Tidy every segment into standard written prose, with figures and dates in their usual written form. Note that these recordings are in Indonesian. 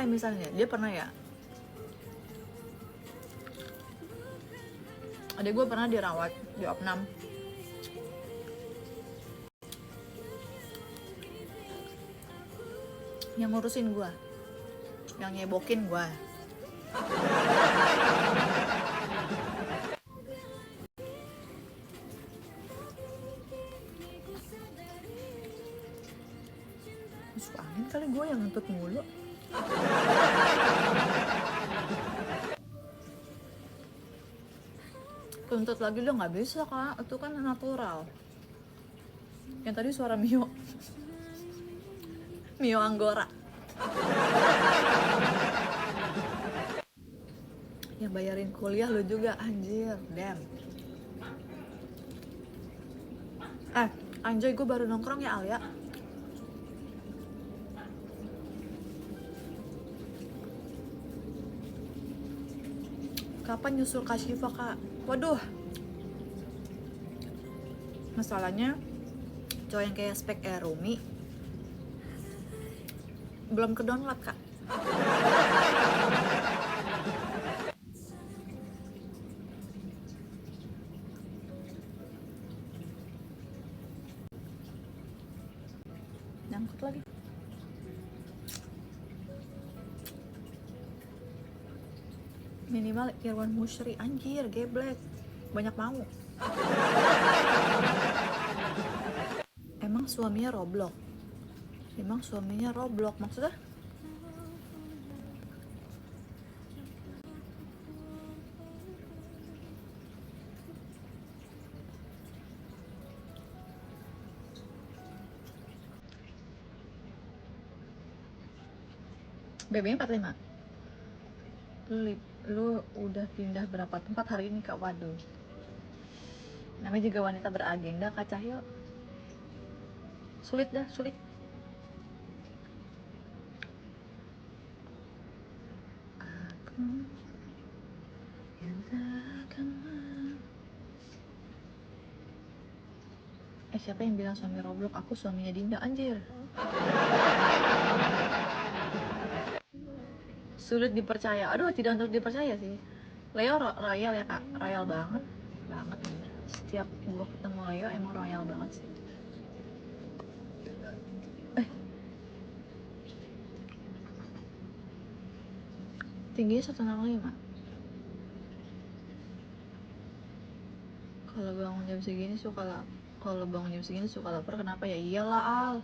kayak misalnya dia pernah ya, adik gue pernah dirawat di opnam, yang ngurusin gue, yang nyebokin gue. Masuk angin kali gue yang ngentut mulu. Tuntut lagi lo nggak bisa kak, itu kan natural. Yang tadi suara Mio, Mio Anggora. Yang bayarin kuliah lo juga anjir, damn. Anjay gue baru nongkrong ya Alia. Kapan nyusul Kak Syifa kak? Waduh, masalahnya cowok yang kayak spek Rumi belum ke download kak. Nyangkut lagi. Minimal Irwan Musyri, anjir geblek, banyak mau. Emang suaminya Roblox? Emang suaminya Roblox maksudnya? BB-nya 45. Lu udah pindah berapa tempat hari ini kak? Waduh, namanya juga wanita beragenda kak Cahyo. Sulit dah, sulit. Aku yang takkan siapa yang bilang suami Roblox? Aku suaminya Dinda, anjir. Sulit dipercaya, aduh tidak untuk dipercaya sih. Leo royal ya kak, royal banget banget. Setiap gua ketemu Leo emang royal banget sih. Tingginya 165. Kalau bangun jam segini suka lapar. Kalau bangun jam segini suka lapar, kenapa ya? Iyalah Al.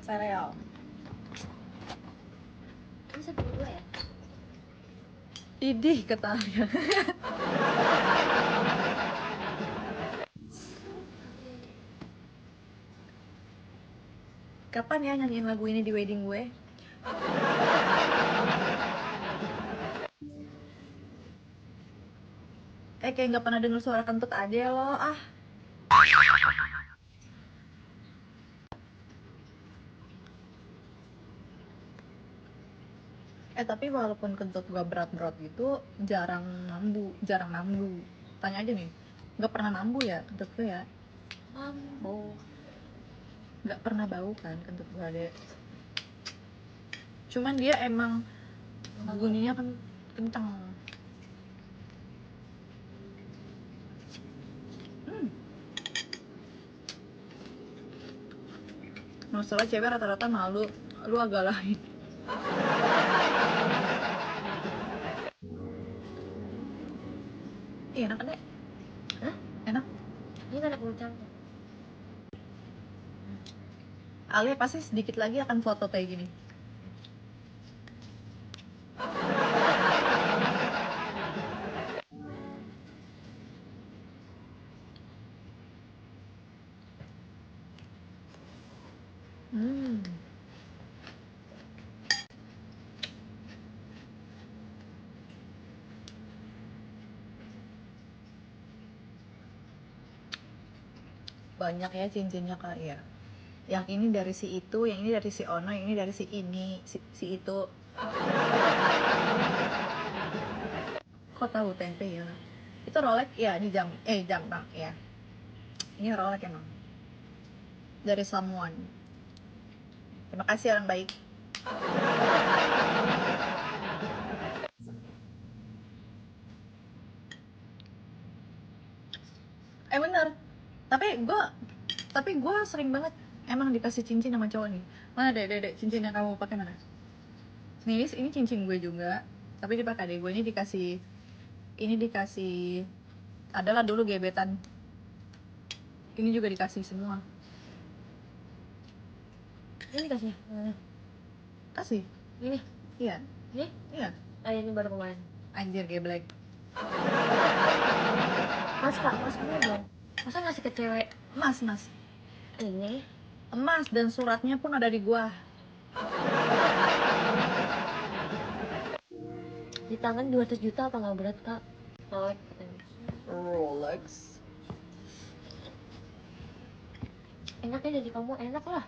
Sereal. Ini 1,2 ya? Idih ketanya. Kapan ya nyanyiin lagu ini di wedding gue? Kayak nggak pernah denger suara kentut aja lo ah. Tapi walaupun kentut gua berat-berat gitu, jarang mambu. Tanya aja nih, nggak pernah mambu ya kentut gua ya? Mambo. Nggak pernah bau kan kentut gua deh. Cuman dia emang bunyinya kan kencang. Masalah cewek rata-rata malu, lu agak lain. Iya enak deh. Hah? Enak. Ini kan aku campur. Alia pasti sedikit lagi akan foto kayak gini. Banyak ya cincinnya kak ya. Yang ini dari si itu, yang ini dari si Ono, yang ini dari si ini, si itu. Kok tahu tempe ya? Itu Rolex ya, di jam bang ya. Ini Rolex emang dari someone. Terima kasih orang baik. Bener. Tapi gue sering banget emang dikasih cincin sama cowok nih. Mana dek cincin yang kamu pakai mana? Ini cincin gue juga, tapi dipakai adek gue. Ini dikasih adalah dulu gebetan. Ini juga dikasih semua. Ini kasih. Kasih. Ini. Iya. Ini? Iya. Ini baru kemarin. Anjir geblek. Mas kak, mas dulu dong. Masa ngasih ke cewek? Mas. Ini. Emas dan suratnya pun ada di gua. Di tangan 200 juta apa nggak berat kak? Rolex katanya. Rolex. Enaknya dari kamu enak lah.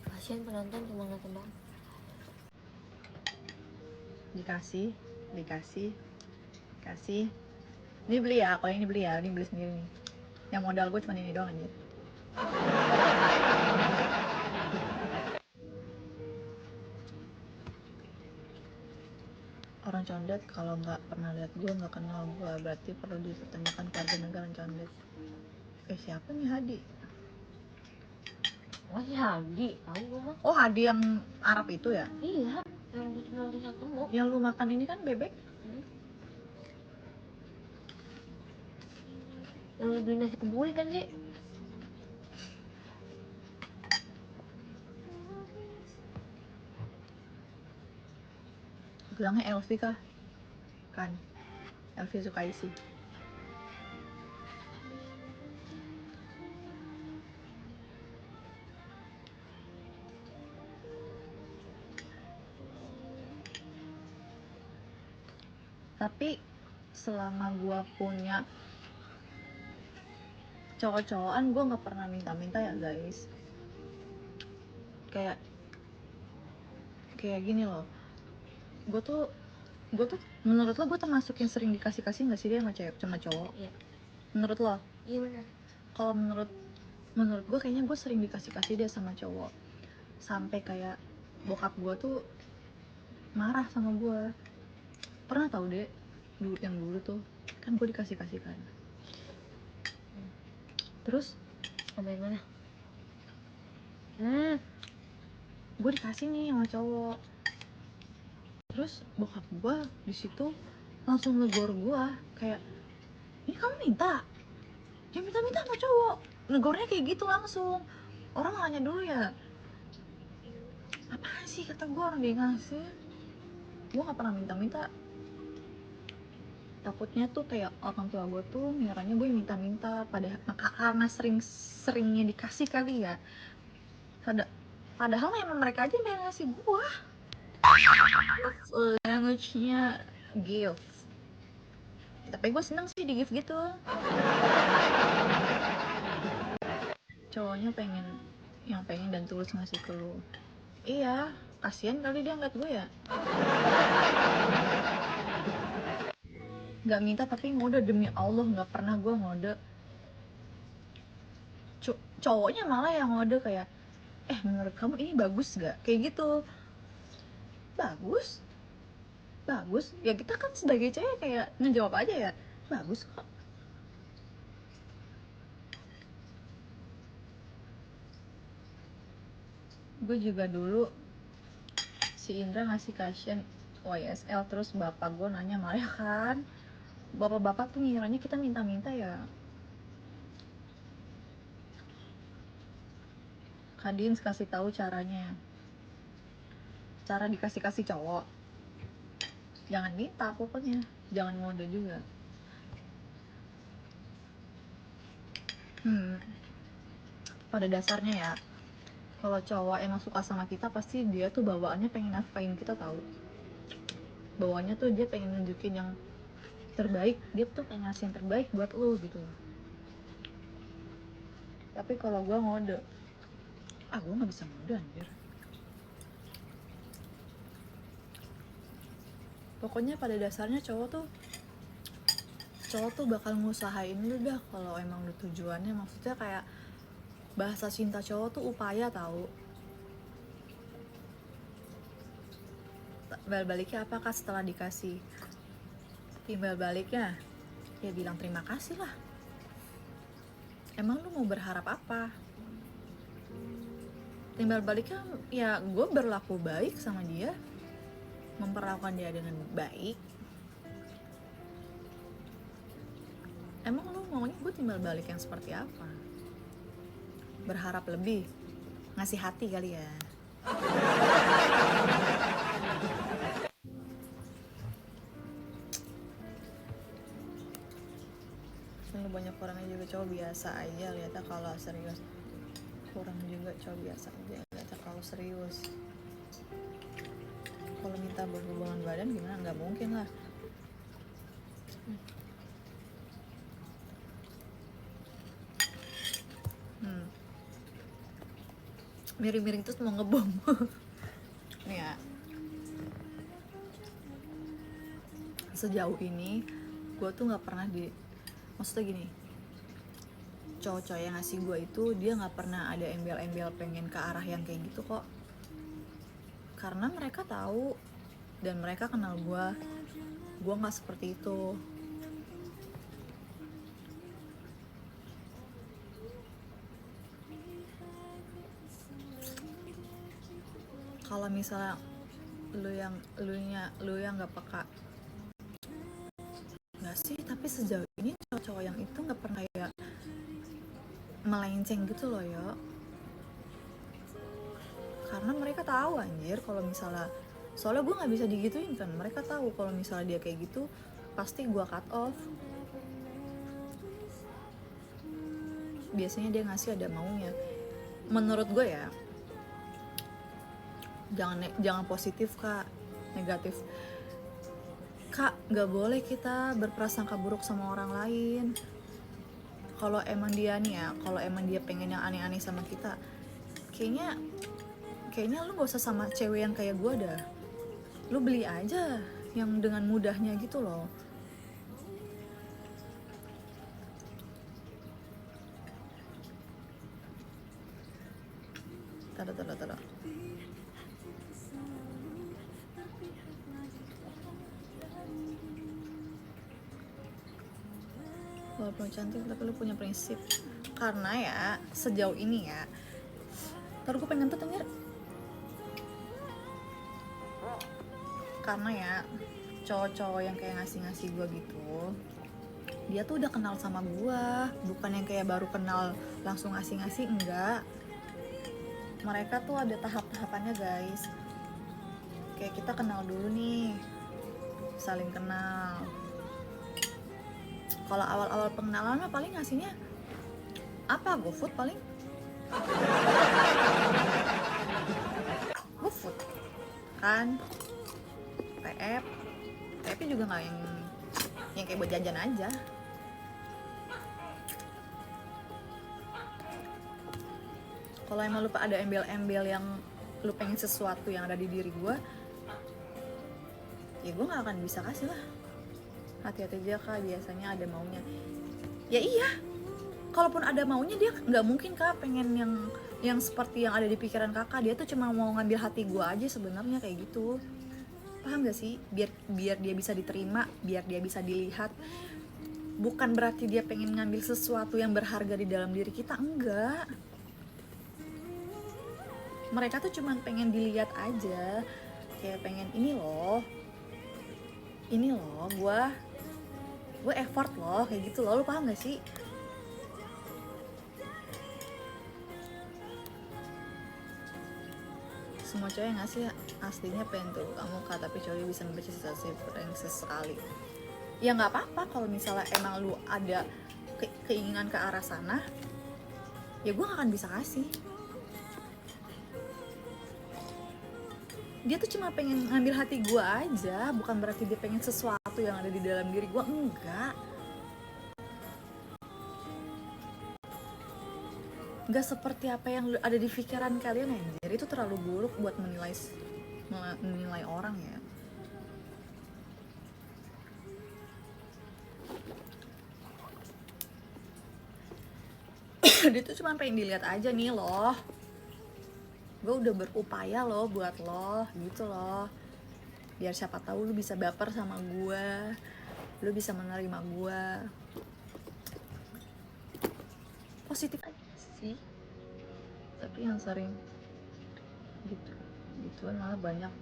Kasian penonton cuma nonton doang. Dikasih. Ini beli ya, kalau ini beli ya, ini beli sendiri nih. Yang modal gue cuma ini doang anjir. Orang condet kalau nggak pernah lihat gue, nggak kenal gue, berarti perlu dipertanyakan keluarga negara condet. Siapa nih Hadi? Oh si Hadi, tahu gue mah. Oh Hadi yang Arab itu ya? Iya, yang di ketemu. Yang lu makan ini kan bebek? Yang lu beli nasi kebuli kan sih? Bilangnya Elvi kah? Kan Elvi suka isi. Tapi selama gua punya cowok-cowokan, gue nggak pernah minta-minta ya guys. Kayak gini loh, gue tuh menurut lo gue termasuk yang sering dikasih nggak sih dia sama cowok? Iya. Menurut lo? Iya benar. Kalau menurut gue kayaknya gue sering dikasih dia sama cowok, sampai kayak bokap gue tuh marah sama gue. Pernah tahu deh dulu tuh kan gue dikasih kan. Terus Sama yang mana? gue dikasih nih sama cowok, terus bokap gue di situ langsung negor gue kayak, ini kamu minta sama cowok, negornya kayak gitu langsung. Orang nanya dulu ya, apaan sih kata gue, orang dia ngasih. Gue nggak pernah minta. Takutnya tuh kayak orang tua gue tuh ngiranya gue minta, karena seringnya dikasih kali ya. Padahal emang mereka aja yang ngasih gue. Language-nya gift. Tapi gue seneng sih di gift gitu. Cowoknya pengen dan tulus ngasih ke lu. Iya, kasihan kali dia ngeliat gue ya. Gak minta tapi ngode, demi Allah gak pernah gue ngode. Cowoknya malah yang ngode kayak, menurut kamu ini bagus gak? Kayak gitu. Bagus ya, kita kan sebagai cewek kayak ngejawab aja ya, bagus kok. Gue juga dulu si Indra ngasih cushion YSL, terus bapak gue nanya, malah kan bapak-bapak tuh ngiranya kita minta-minta ya. Kadin kasih tahu caranya, cara dikasih cowok, jangan minta pokoknya, jangan ngode juga. Pada dasarnya ya, kalau cowok emang suka sama kita, pasti dia tuh bawaannya pengen nafkain kita tahu. Bawaannya tuh dia pengen nunjukin yang terbaik, dia tuh pengen ngasih yang terbaik buat lo gitu. Tapi kalau gue ngode, gue nggak bisa ngode anjir. Pokoknya pada dasarnya cowok tuh bakal ngusahain lu dah kalau emang lu tujuannya, maksudnya kayak bahasa cinta cowok tuh upaya tahu. Baliknya apakah setelah dikasih timbal baliknya ya bilang terima kasih lah. Emang lu mau berharap apa? Timbal baliknya ya gue berlaku baik sama dia, memperlakukan dia dengan baik. Emang lu maunya gue timbal balik yang seperti apa? Berharap lebih? Ngasih hati kali ya? Lu banyak orangnya juga cowok biasa aja lihatnya kalau serius. Kurang juga cowok biasa aja lihatnya kalau serius. Kalau minta berhubungan badan gimana? Nggak mungkin lah. Miring-miring terus mau ngebom. Nih ya, sejauh ini gue tuh nggak pernah maksudnya gini, cowok-cowok yang ngasih gue itu dia nggak pernah ada embel-embel pengen ke arah yang kayak gitu kok, karena mereka tahu dan mereka kenal gue nggak seperti itu. Kalau misalnya lu yang nggak peka, nggak sih, tapi sejauh ini cowok-cowok yang itu nggak pernah kayak melenceng gitu loh ya, karena mereka tahu anjir kalau misalnya, soalnya gue nggak bisa digituin kan, mereka tahu kalau misalnya dia kayak gitu pasti gue cut off. Biasanya dia ngasih ada maunya. Menurut gue ya, jangan positif kak, negatif kak. Nggak boleh kita berprasangka buruk sama orang lain. Kalau emang dia nih ya, kalau emang dia pengen yang aneh-aneh sama kita, kayaknya lu gak usah sama cewek yang kayak gue dah. Lu beli aja yang dengan mudahnya gitu loh. Tada. Walaupun cantik tapi lu punya prinsip. Karena ya sejauh ini ya, ntar gue pengen ngentut anjir. Karena ya cowok-cowok yang kayak ngasih gue gitu, dia tuh udah kenal sama gue, bukan yang kayak baru kenal langsung ngasih enggak. Mereka tuh ada tahap-tahapannya guys. Kayak kita kenal dulu nih, saling kenal. Kalau awal-awal pengenalan mah paling ngasihnya apa? GoFood paling. GoFood kan, TF juga nggak yang kayak buat jajan aja. Kalau emang lu ada embel-embel yang lu pengen sesuatu yang ada di diri gue, ya gue nggak akan bisa kasih lah. Hati-hati aja kak, biasanya ada maunya. Ya iya, kalaupun ada maunya dia nggak mungkin kak pengen yang seperti yang ada di pikiran kakak. Dia tuh cuma mau ngambil hati gue aja sebenarnya kayak gitu. Paham gak sih? Biar dia bisa diterima, biar dia bisa dilihat. Bukan berarti dia pengen ngambil sesuatu yang berharga di dalam diri kita, enggak. Mereka tuh cuma pengen dilihat aja, kayak pengen ini loh gue effort loh, kayak gitu loh. Lu paham gak sih? Semua cowok yang ngasih aslinya pengen tuh kamu kak, tapi cowok bisa membaca sensasi sesekali. Ya nggak apa-apa kalau misalnya emang lu ada keinginan ke arah sana, ya gue gak akan bisa kasih. Dia tuh cuma pengen ngambil hati gue aja, bukan berarti dia pengen sesuatu yang ada di dalam diri gue, enggak. nggak seperti apa yang ada di pikiran kalian anjir. Itu terlalu buruk buat menilai orang ya. Dia tuh cuma pengen dilihat aja nih loh, gue udah berupaya loh buat lo gitu loh, biar siapa tahu lu bisa baper sama gue, lu bisa menerima gue. Positif aja sih, tapi yang sering gituan malah banyak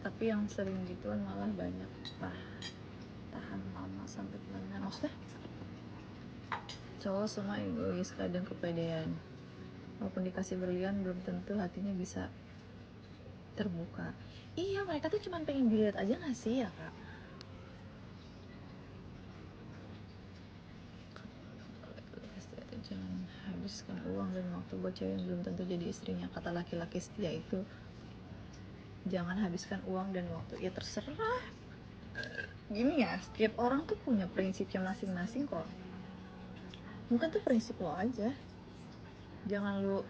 tapi yang sering gituan malah banyak tahan lama sampai pelanggan. Maksudnya cowok semua egois, kadang kepedean, walaupun dikasih berlian belum tentu hatinya bisa terbuka. Iya, mereka tuh cuma pengen dilihat aja gak sih ya kak? Jangan habiskan uang dan waktu buat cewek yang belum tentu jadi istrinya. Kata laki-laki setia itu jangan habiskan uang dan waktu. Ya terserah, gini ya, setiap orang tuh punya prinsipnya masing-masing kok. Mungkin tuh prinsip lo aja, jangan lu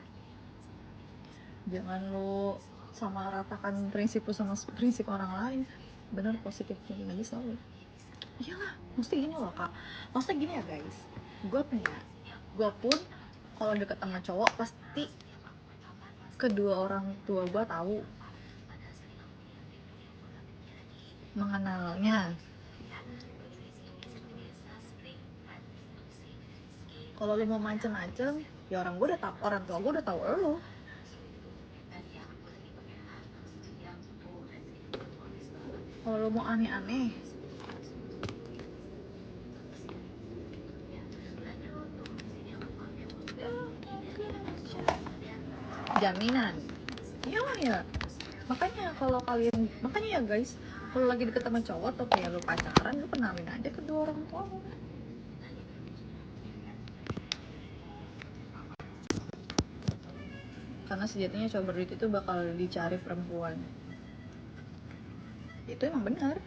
sama ratakan prinsip lu sama prinsip orang lain. Bener, positif thinking aja selalu. Iyalah, mesti gini loh kak, maksudnya gini ya guys, gue pun kalau deket sama cowok pasti kedua orang tua gue tahu, mengenalnya. Kalau lu mau macem-macem, ya orang tua gue udah tahu lo. Kalau lu mau aneh-aneh, jaminan. Iyalah ya. Makanya ya guys, kalau lagi deket sama cowok atau kayak lu pacaran, lu kenalin aja kedua orang tua lu. Karena sejatinya cowok berduit itu bakal dicari perempuan. Itu emang benar.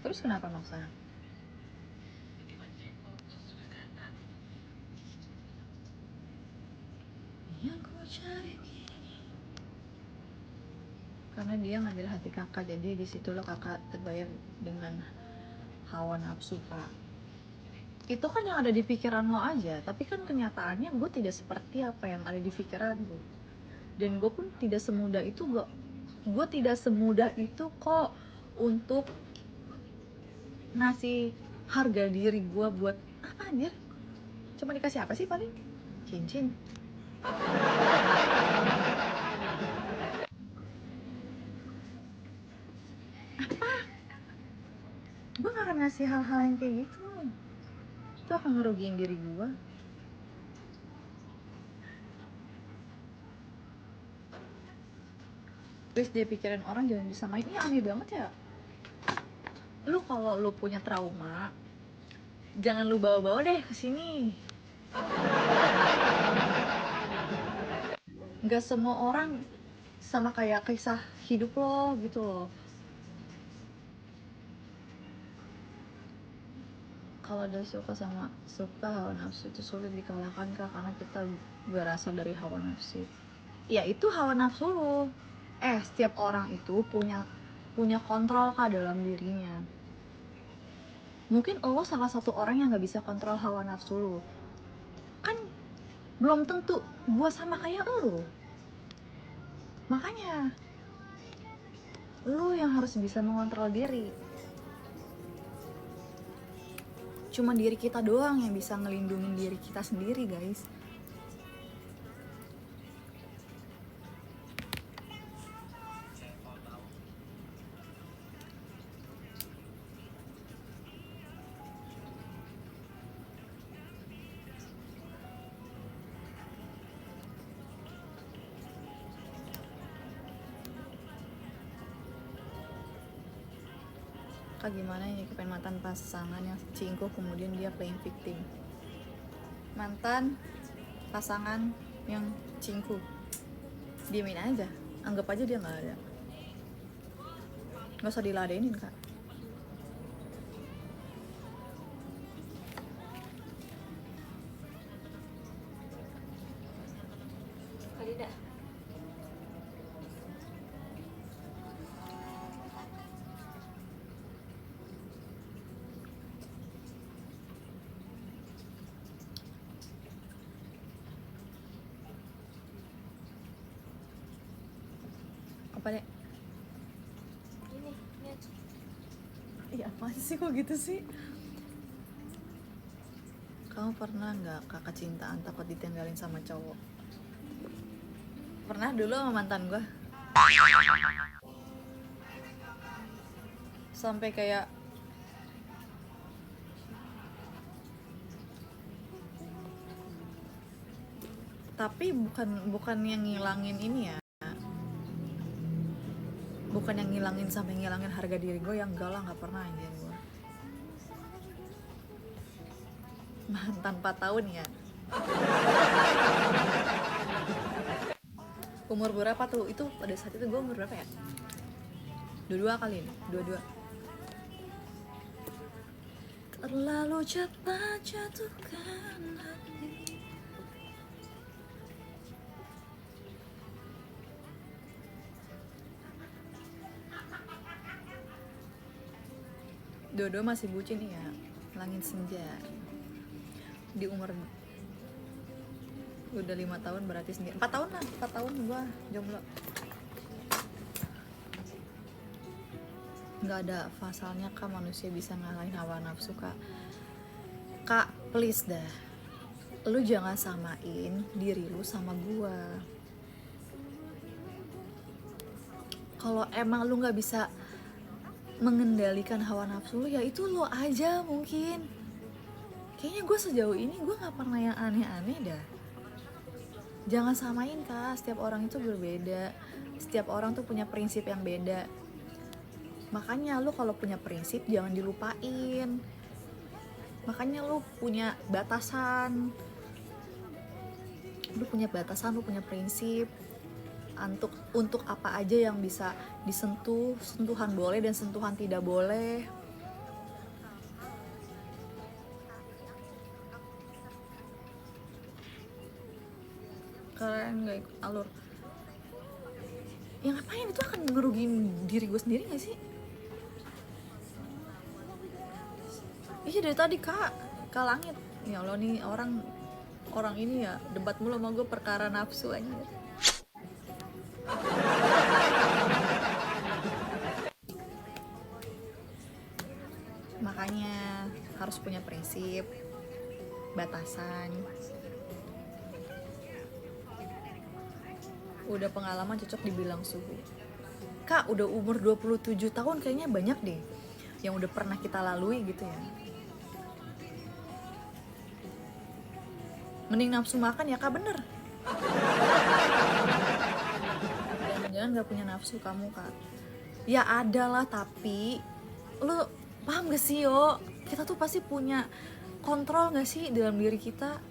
Terus kenapa maksa? Yang ku cari karena dia ngambil hati kakak, jadi di situ lo kakak terbayar dengan hawa nafsu kak. Itu kan yang ada di pikiran lo aja, tapi kan kenyataannya gue tidak seperti apa yang ada di pikiran gue. Dan gue pun tidak semudah itu, gue tidak semudah itu kok untuk ngasih harga diri gue buat apa anjir. Cuma dikasih apa sih paling? Cincin. Apa? Gue gak akan ngasih hal-hal yang kayak gitu. Itu akan ngerugiin diri gue. Terus dia pikirin orang jangan disamain. Ini aneh banget ya. Lu kalau lu punya trauma, jangan lu bawa-bawa deh ke sini. Gak semua orang sama kayak kisah hidup lo gitu loh. Kalau udah suka hawa nafsu itu sulit dikalahkan kak, karena kita berasal dari hawa nafsu. Ya itu hawa nafsu lo. Setiap orang itu punya kontrol kak dalam dirinya. Mungkin lo salah satu orang yang gak bisa kontrol hawa nafsu lo. Kan belum tentu gue sama kayak lo. Makanya lo yang harus bisa mengontrol diri. Cuma diri kita doang yang bisa ngelindungin diri kita sendiri guys. Kak gimana nyikapin mantan pasangan yang cingkuh kemudian dia playing victim? Mantan pasangan yang cingkuh, diemin aja, anggap aja dia nggak ada, nggak usah diladenin kak. Apa deh? Ini, lihat. Iya apa sih kok gitu sih? Kamu pernah nggak kakak cintaan takut ditinggalin sama cowok? Pernah dulu sama mantan gue. Sampai kayak tapi bukan yang ngilangin ini ya, bukan yang ngilangin sampai ngilangin harga diri gue, yang enggak lah, nggak pernah anjir gue. Mantan 4 tahun ya. Umur berapa tuh? Itu pada saat itu gue umur berapa ya? 22 kali ini, 22. Terlalu cepat jatuhkan hati. Dua-dua masih bucin ya. Langit senja. Di umur udah 5 tahun berarti sendiri. 4 tahun lah, 4 tahun gua jomblo. Nggak ada pasalnya kak manusia bisa ngalahin hawa nafsu kak. Kak please dah, lu jangan samain diri lu sama gua. Kalau emang lu nggak bisa mengendalikan hawa nafsu lu, ya itu lu aja. Mungkin kayaknya gue sejauh ini gue nggak pernah yang aneh-aneh dah. Jangan samain kak, setiap orang itu berbeda, setiap orang tuh punya prinsip yang beda. Makanya lu kalau punya prinsip jangan dilupain. Makanya lu punya batasan, lu punya prinsip untuk apa aja yang bisa disentuh, sentuhan boleh dan sentuhan tidak boleh. Kalian nggak ikut alur, ya ngapain? Itu akan ngerugiin diri gue sendiri nggak sih? Iya dari tadi kak langit. Ya Allah nih orang ini ya debat mulu sama gue perkara nafsu aja. Makanya harus punya prinsip, batasan. Udah pengalaman cocok dibilang suhu. Kak udah umur 27 tahun kayaknya banyak deh yang udah pernah kita lalui gitu ya. Mending nafsu makan ya kak, bener. Jangan-jangan gak punya nafsu kamu kak. Ya ada lah, tapi lu paham gak sih yo, kita tuh pasti punya kontrol gak sih dalam diri kita.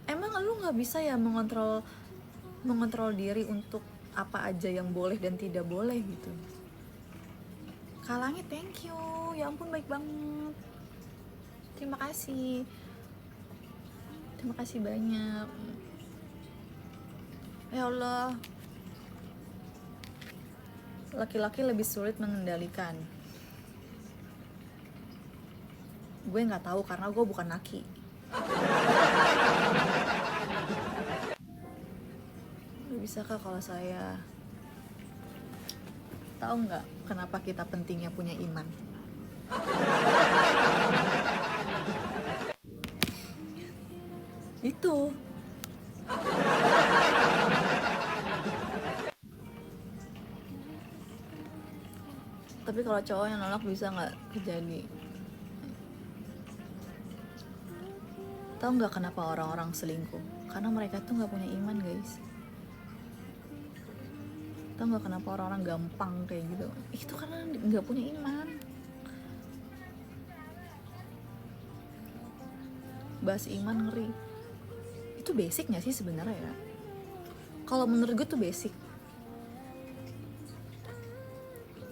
Emang lu gak bisa ya mengontrol diri untuk apa aja yang boleh dan tidak boleh gitu. Kak Langit thank you, ya ampun baik banget, terima kasih banyak. Ya Allah, laki-laki lebih sulit mengendalikan. Gue nggak tahu karena gue bukan laki. Bisakah kalau saya tahu nggak kenapa kita pentingnya punya iman? Itu tapi kalau cowok yang nolak bisa nggak terjadi? Tahu nggak kenapa orang-orang selingkuh? Karena mereka tuh nggak punya iman guys. Tahu nggak kenapa orang-orang gampang kayak gitu? Itu karena nggak punya iman. Bahas iman ngeri. Itu basic nggak sih sebenarnya ya? Kalau menurut gue tuh basic.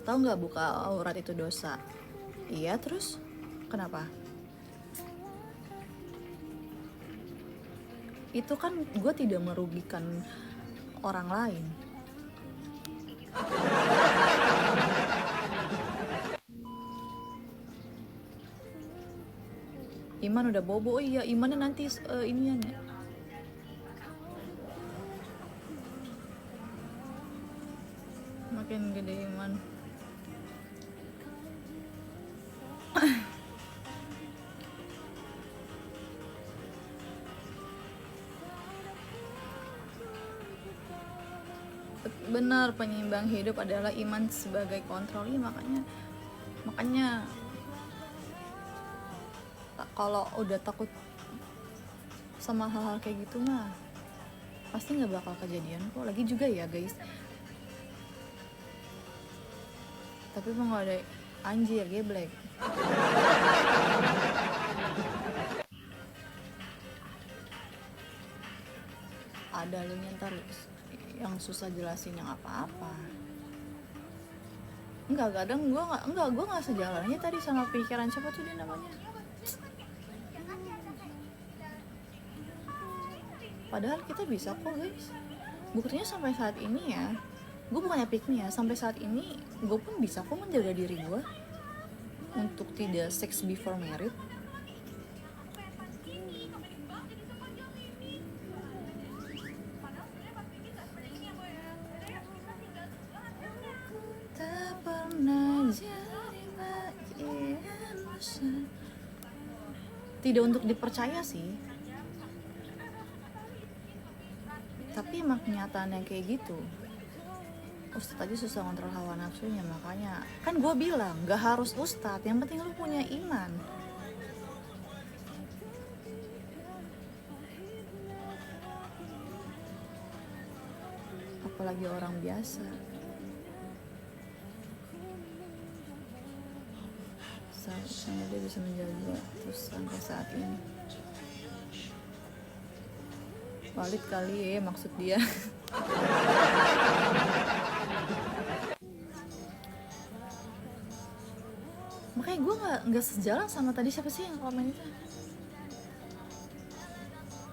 Tahu nggak buka aurat itu dosa? Iya, terus kenapa? Itu kan gue tidak merugikan orang lain. Iman udah bobo. Oh iya, imannya nanti inian ya. Benar, penyeimbang hidup adalah iman sebagai kontrol. Ya, makanya kalau udah takut sama hal-hal kayak gitu mah pasti nggak bakal kejadian kok. Lagi juga ya guys, tapi emang gak ada anjir geblek. Ada lu ntar yang susah jelasin yang apa-apa. Enggak, kadang gue nggak sejalannya tadi sama pikiran siapa tuh dia namanya. Padahal kita bisa kok guys. Buktinya sampai saat ini ya, gue bukannya pick me ya, sampai saat ini gue pun bisa kok menjaga diri gue untuk tidak sex before married. Tak pernah jadi bagian besar. Tidak untuk dipercaya sih, tapi emang kenyataannya kayak gitu. Ustadz aja susah kontrol hawa nafsunya, makanya kan gue bilang gak harus ustadz, yang penting lu punya iman. Apalagi orang biasa. Seharusnya dia bisa menjaga terus sampai saat ini. Valid kali ya maksud dia. Makanya gue nggak sejalan sama tadi siapa sih yang komen itu.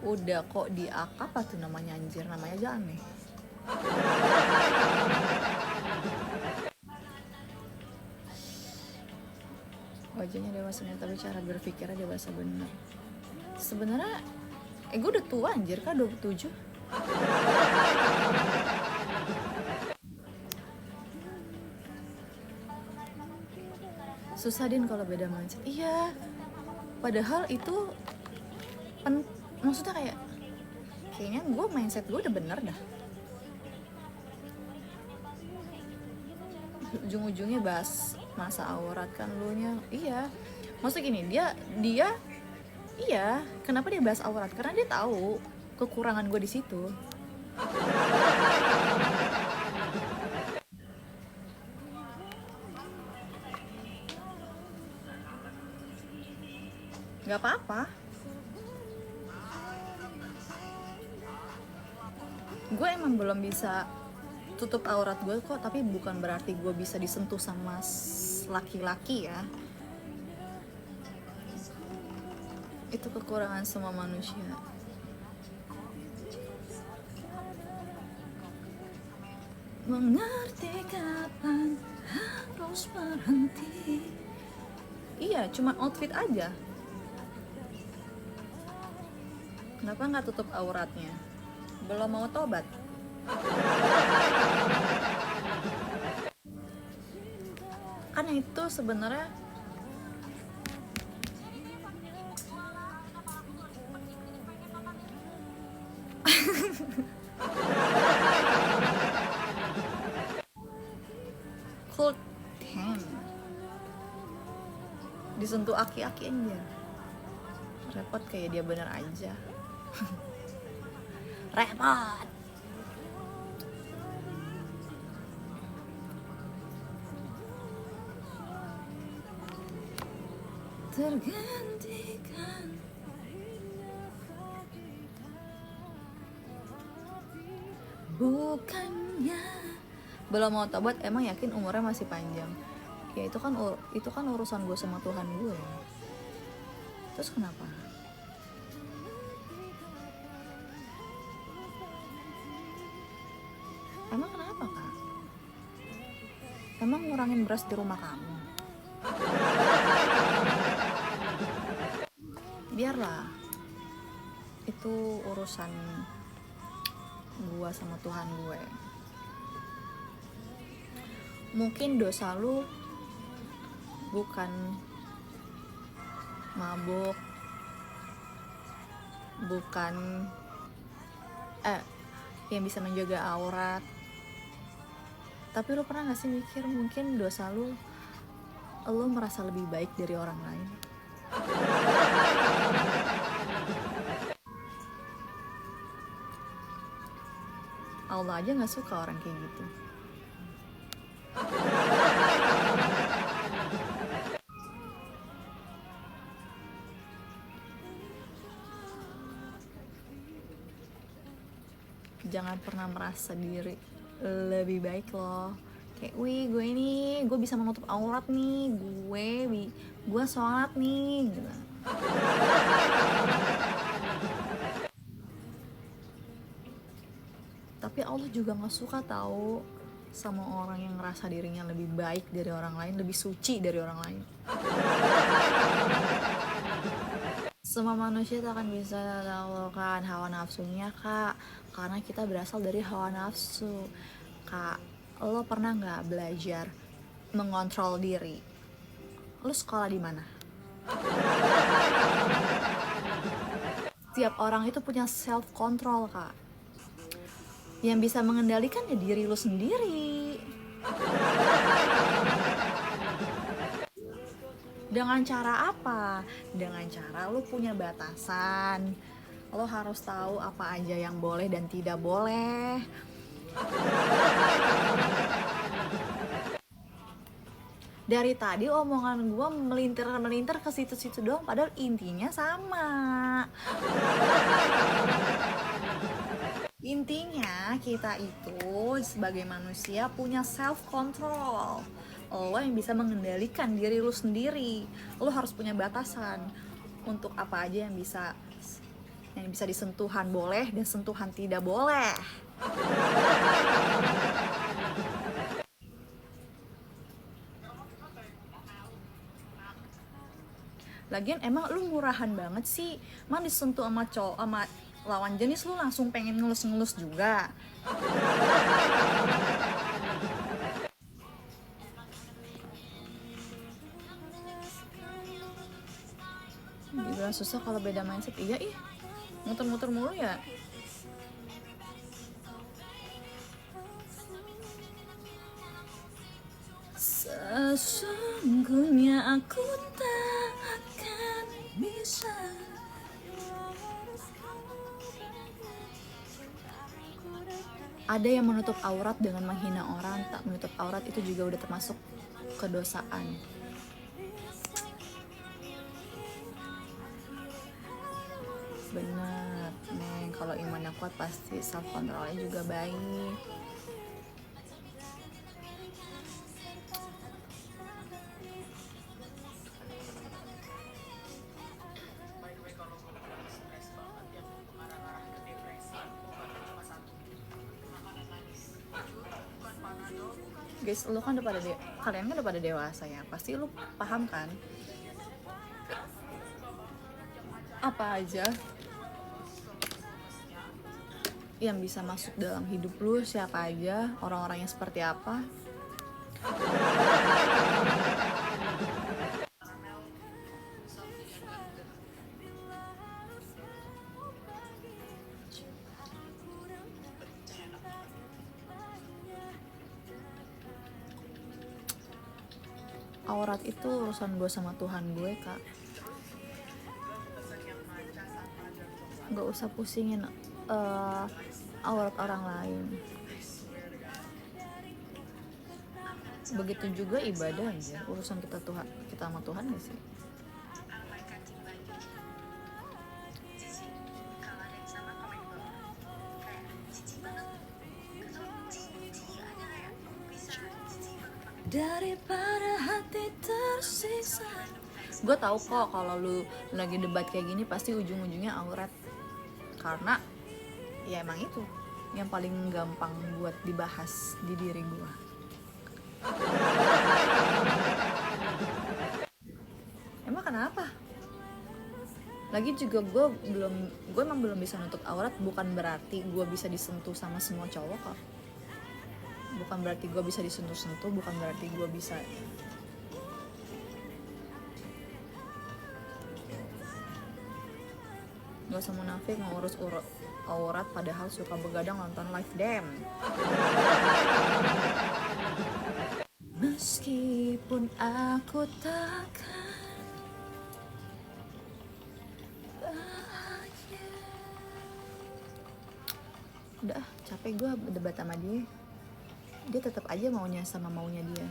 Udah kok di apa tuh namanya, anjir namanya aja aneh. Wajahnya dewasa tapi cara berpikirnya dewasa bener. Sebenarnya gue udah tua anjir kan, 27. Susah Din kalau beda mindset. Iya, padahal itu maksudnya kayaknya gue mindset gue udah bener dah. Ujung-ujungnya bahas masa aurat kan lu nya. Iya, maksud gini, dia iya, kenapa dia bahas aurat? Karena dia tahu kekurangan gue di situ. Gak apa-apa. Gue emang belum bisa tutup aurat gue kok, tapi bukan berarti gue bisa disentuh sama laki-laki ya. Itu kekurangan semua manusia. Mengerti kapan harus berhenti. Iya, cuma outfit aja. Kenapa nggak tutup auratnya? Belum mau tobat. Kan itu sebenarnya cold damn. Disentuh aki-aki aja. Repot kayak dia bener aja. Repot. Tergantikan. Bukannya belum mau tobat, emang yakin umurnya masih panjang? Ya itu kan urusan gue sama Tuhan gue. Terus kenapa? Emang kenapa kak? Emang ngurangin beras di rumah kamu? Biarlah, itu urusan gue sama Tuhan gue. Mungkin dosa lu bukan mabuk, bukan yang bisa menjaga aurat. Tapi lo pernah gak sih mikir mungkin dosa lo merasa lebih baik dari orang lain? Allah aja gak suka orang kayak gitu. Jangan pernah merasa diri lebih baik loh. Kayak, wih gue bisa menutup aurat nih, gue sholat nih gitu. Tapi Allah juga gak suka tahu sama orang yang ngerasa dirinya lebih baik dari orang lain, lebih suci dari orang lain. Semua manusia tak akan bisa taklukkan hawa nafsunya, Kak, karena kita berasal dari hawa nafsu. Kak, lo pernah nggak belajar mengontrol diri? Lo sekolah di mana? Tiap orang itu punya self control, Kak. Yang bisa mengendalikan ya diri lo sendiri. Dengan cara apa? Dengan cara lo punya batasan. Lo harus tahu apa aja yang boleh dan tidak boleh. Dari tadi omongan gue melintir ke situ-situ doang, padahal intinya sama. Intinya kita itu sebagai manusia punya self control. Lo yang bisa mengendalikan diri lo sendiri. Lo harus punya batasan untuk apa aja yang bisa disentuhan boleh dan sentuhan tidak boleh. Lagian emang lu murahan banget sih, emang disentuh sama lawan jenis lu langsung pengen ngelus-ngelus juga. Dibilang susah kalau beda mindset, iya muter-muter mulu ya. Sesungguhnya aku tak akan bisa. Ada yang menutup aurat dengan menghina orang, tak menutup aurat itu juga udah termasuk kedosaan. Bener, Neng, kalau imannya kuat pasti self controlnya juga baik. Guys, lu kan kalian kan udah pada dewasa ya, pasti lu paham kan apa aja yang bisa masuk dalam hidup lu, siapa aja, orang-orangnya seperti apa. Aurat itu urusan gue sama Tuhan gue, Kak. Gak usah pusingin aurat orang lain. Begitu juga ibadah aja, urusan kita sama Tuhan gak sih? Daripada hati tersisa. Gue tahu kok kalau lu lagi debat kayak gini pasti ujung-ujungnya aurat, karena ya emang itu yang paling gampang buat dibahas di diri gue. Emang kenapa? Lagi juga gue emang belum bisa nutup aurat, bukan berarti gue bisa disentuh sama semua cowok kok. Bukan berarti gue bisa disentuh-sentuh, bukan berarti gue bisa Gak usah munafik ngurus aurat padahal suka begadang nonton live dem. Meskipun aku takkan bahagia. Udah capek gue debat sama dia. Dia tetap aja maunya sama maunya dia.